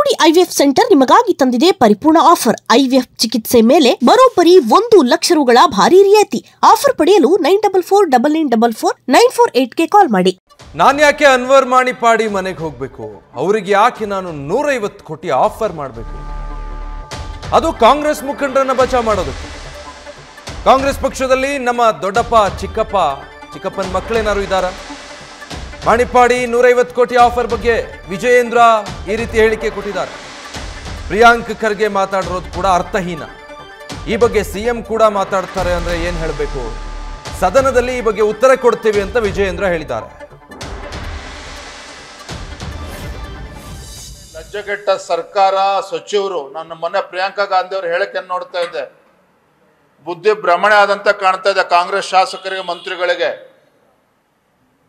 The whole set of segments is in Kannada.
ಚಿಕ್ಕೋಡಿ ಐವಿಎಫ್ ಸೆಂಟರ್ ನಿಮಗಾಗಿ ತಂದಿದೆ ಪರಿಪೂರ್ಣ ಆಫರ್. ಐವಿಎಫ್ ಚಿಕಿತ್ಸೆ ಮೇಲೆ ಬರೋಬ್ಬರಿ 1 ಲಕ್ಷ ರುಗಳ ಭಾರಿ ರಿಯಾಯಿತಿ. ಆಫರ್ ಪಡೆಯಲು 9449449448ಗೆ ಕಾಲ್ ಮಾಡಿ. ನಾನು ಯಾಕೆ ಅನ್ವರ್ ಮಾಣಿಪಾಡಿ ಮನೆಗೆ ಹೋಗಬೇಕು? ಅವರಿಗೆ ಯಾಕೆ ನಾನು 150 ಕೋಟಿ ಆಫರ್ ಮಾಡಬೇಕು? ಅದು ಕಾಂಗ್ರೆಸ್ ಮುಖಂಡರನ್ನ ಬಚಾವ್ ಮಾಡೋದಕ್ಕೆ. ಕಾಂಗ್ರೆಸ್ ಪಕ್ಷದಲ್ಲಿ ನಮ್ಮ ದೊಡ್ಡಪ್ಪ ಚಿಕ್ಕಪ್ಪನ ಮಕ್ಕಳೇನಾರು ಇದ್ದಾರಾ? ಮಾಣಿಪಾಡಿ 150 ಕೋಟಿ ಆಫರ್ ಬಗ್ಗೆ ವಿಜಯೇಂದ್ರ ಈ ರೀತಿ ಹೇಳಿಕೆ ಕೊಟ್ಟಿದ್ದಾರೆ. ಪ್ರಿಯಾಂಕ್ ಖರ್ಗೆ ಮಾತಾಡಿರೋದು ಕೂಡ ಅರ್ಥಹೀನ. ಈ ಬಗ್ಗೆ ಸಿಎಂ ಕೂಡ ಮಾತಾಡ್ತಾರೆ ಅಂದ್ರೆ ಏನ್ ಹೇಳಬೇಕು? ಸದನದಲ್ಲಿ ಈ ಬಗ್ಗೆ ಉತ್ತರ ಕೊಡ್ತೇವೆ ಅಂತ ವಿಜಯೇಂದ್ರ ಹೇಳಿದ್ದಾರೆ. ಲಜ್ಜೆಗೆಟ್ಟ ಸರ್ಕಾರ, ಸಚಿವರು, ನನ್ನ ಮೊನ್ನೆ ಪ್ರಿಯಾಂಕಾ ಗಾಂಧಿ ಅವರು ಹೇಳಿಕೆಯನ್ನು ನೋಡ್ತಾ ಇದ್ದೆ. ಬುದ್ಧಿ ಭ್ರಮಣೆ ಆದಂತೆ ಕಾಣ್ತಾ ಇದೆ ಕಾಂಗ್ರೆಸ್ ಶಾಸಕರಿಗೆ, ಮಂತ್ರಿಗಳಿಗೆ.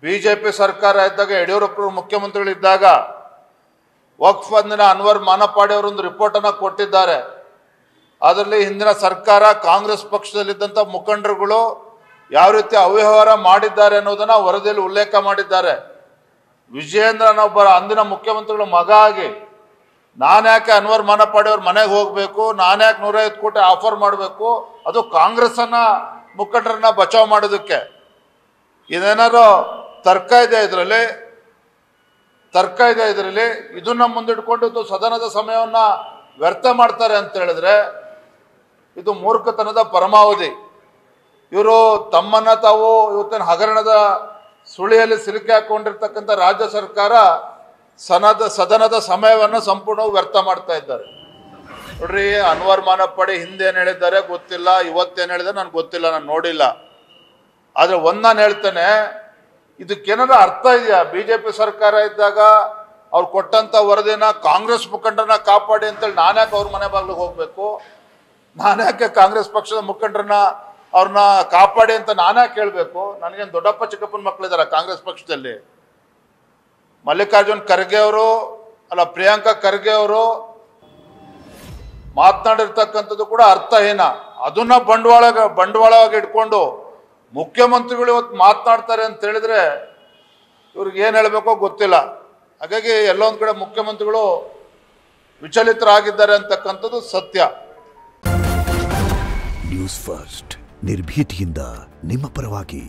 ಬಿಜೆಪಿ ಸರ್ಕಾರ ಇದ್ದಾಗ, ಯಡಿಯೂರಪ್ಪರು ಮುಖ್ಯಮಂತ್ರಿಗಳಿದ್ದಾಗ ವಕ್ಫ್ ಅಂದಿನ ಅನ್ವರ್ ಮಾನಪಾಡಿ ಅವರೊಂದು ರಿಪೋರ್ಟ್ ಅನ್ನ ಕೊಟ್ಟಿದ್ದಾರೆ. ಅದರಲ್ಲಿ ಹಿಂದಿನ ಸರ್ಕಾರ, ಕಾಂಗ್ರೆಸ್ ಪಕ್ಷದಲ್ಲಿದ್ದಂಥ ಮುಖಂಡರುಗಳು ಯಾವ ರೀತಿ ಅವ್ಯವಹಾರ ಮಾಡಿದ್ದಾರೆ ಅನ್ನೋದನ್ನ ವರದಿಯಲ್ಲಿ ಉಲ್ಲೇಖ ಮಾಡಿದ್ದಾರೆ. ವಿಜಯೇಂದ್ರನೊಬ್ಬ ಅಂದಿನ ಮುಖ್ಯಮಂತ್ರಿಗಳ ಮಗ ಆಗಿ ನಾನ್ಯಾಕೆ ಅನ್ವರ್ ಮಾನಪಾಡಿ ಅವ್ರ ಮನೆಗೆ ಹೋಗ್ಬೇಕು, ನಾನ್ಯಾಕೆ 150 ಕೋಟಿ ಆಫರ್ ಮಾಡಬೇಕು, ಅದು ಕಾಂಗ್ರೆಸ್ ಅನ್ನ ಮುಖಂಡರನ್ನ ಬಚಾವ್ ಮಾಡೋದಕ್ಕೆ? ಇದೇನಾದ್ರು ತರ್ಕ ಇದೆ ಇದರಲ್ಲಿ. ಇದನ್ನ ಮುಂದಿಟ್ಕೊಂಡು ಸದನದ ಸಮಯವನ್ನ ವ್ಯರ್ಥ ಮಾಡ್ತಾರೆ ಅಂತ ಹೇಳಿದ್ರೆ ಇದು ಮೂರ್ಖತನದ ಪರಮಾವಧಿ. ಇವರು ತಮ್ಮನ್ನ ತಾವು ಇವತ್ತಿನ ಹಗರಣದ ಸುಳಿಯಲ್ಲಿ ಸಿಲುಕಿ ಹಾಕೊಂಡಿರ್ತಕ್ಕಂಥ ರಾಜ್ಯ ಸರ್ಕಾರ ಸದನದ ಸಮಯವನ್ನು ಸಂಪೂರ್ಣವಾಗಿ ವ್ಯರ್ಥ ಮಾಡ್ತಾ ಇದ್ದಾರೆ. ನೋಡ್ರಿ, ಅನ್ವರ್ ಮಾನಪಾಡಿ ಹಿಂದೇನು ಹೇಳಿದ್ದಾರೆ ಗೊತ್ತಿಲ್ಲ, ಇವತ್ತೇನು ಹೇಳಿದ್ದಾರೆ ನನಗೆ ಗೊತ್ತಿಲ್ಲ, ನಾನು ನೋಡಿಲ್ಲ. ಆದ್ರೆ ನಾನು ಹೇಳ್ತೇನೆ, ಇದಕ್ಕೇನಾರ ಅರ್ಥ ಇದೆಯಾ? ಬಿಜೆಪಿ ಸರ್ಕಾರ ಇದ್ದಾಗ ಅವ್ರು ಕೊಟ್ಟಂತ ವರದಿನ ಕಾಂಗ್ರೆಸ್ ಮುಖಂಡರನ್ನ ಕಾಪಾಡಿ ಅಂತೇಳಿ ನಾನ್ಯಾಕೆ ಅವ್ರ ಮನೆ ಬಾಗ್ಲಿಗೆ ಹೋಗ್ಬೇಕು? ನಾನ್ಯಾಕೆ ಕಾಂಗ್ರೆಸ್ ಪಕ್ಷದ ಮುಖಂಡರನ್ನ ಅವ್ರನ್ನ ಕಾಪಾಡಿ ಅಂತ ನಾನ್ಯಾಕೆ ಹೇಳ್ಬೇಕು? ನನಗೇನು ದೊಡ್ಡಪ್ಪ ಚಿಕ್ಕಪ್ಪನ ಮಕ್ಕಳಿದಾರ ಕಾಂಗ್ರೆಸ್ ಪಕ್ಷದಲ್ಲಿ? ಮಲ್ಲಿಕಾರ್ಜುನ್ ಖರ್ಗೆ ಅವರು, ಪ್ರಿಯಾಂಕಾ ಖರ್ಗೆ ಅವರು ಮಾತನಾಡಿರ್ತಕ್ಕಂಥದ್ದು ಕೂಡ ಅರ್ಥಹೀನ. ಅದನ್ನ ಬಂಡವಾಳವಾಗಿ ಇಟ್ಕೊಂಡು ಮುಖ್ಯಮಂತ್ರಿಗಳು ಇವತ್ತು ಮಾತನಾಡ್ತಾರೆ ಅಂತ ಹೇಳಿದ್ರೆ ಇವ್ರಿಗೆ ಏನ್ ಹೇಳ್ಬೇಕೋ ಗೊತ್ತಿಲ್ಲ. ಹಾಗಾಗಿ ಎಲ್ಲೊಂದ್ ಕಡೆ ಮುಖ್ಯಮಂತ್ರಿಗಳು ವಿಚಲಿತರಾಗಿದ್ದಾರೆ ಅಂತಕ್ಕಂಥದ್ದು ಸತ್ಯ. ನ್ಯೂಸ್ ಫಸ್ಟ್, ನಿರ್ಭೀತಿಯಿಂದ ನಿಮ್ಮ ಪರವಾಗಿ.